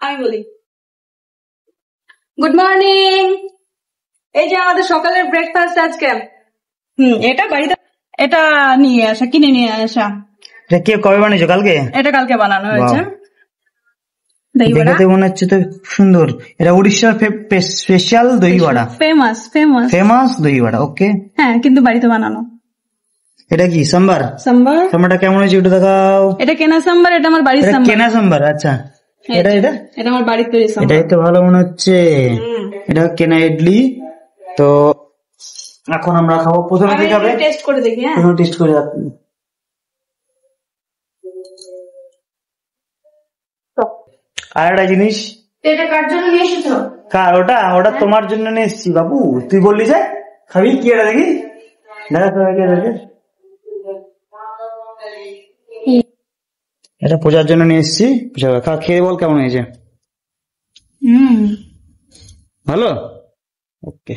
আমি বলি, good morning. এই যে আমাদের সকালের ব্রেকফাস্ট আজকে। এটা বাড়িতে এটা নিয়ে আসা, কিনে নিয়ে আসা। এটা কে কবে বানিয়েছো? কালকে? এটা কালকে বানানো হয়েছে। দই বড়া দেখতে মনে হচ্ছে তো সুন্দর। এটা উড়িষ্যার স্পেশাল দই বড়া, ফেমাস ফেমাস ফেমাস দই বড়া। ওকে, হ্যাঁ, কিন্তু বাড়িতে বানানো। এটা কি সাম্বার? সাম্বার। সাম্বারটা কেমন হয়েছে একটু দেখাও। এটা কেনা সাম্বার, এটা আমার বাড়ির এটা সাম্বার। কেনা সাম্বার? আচ্ছা, এটা এটা এটা আমার বাড়ির তৈরি সাম্বার। এটাই তো ভালো মনে হচ্ছে। এটা কেনা ইডলি। তো এখন আমরা খাবো। প্রথমে কি খাবে? টেস্ট করে দেখি। হ্যাঁ, প্রথমে টেস্ট করে আপনি। আর একটা জিনিস, এটা কার জন্য নিয়ে এসেছো? কার? ওটা ওটা তোমার জন্য নিয়ে এসেছি বাবু। তুই বললি যে খাবি কি? এটা দেখি, দেখা সবাইকে দেখে। এটা পূজার জন্য নিয়ে এসেছি। খেয়ে বল কেমন হয়েছে। হুম, ভালো। ওকে।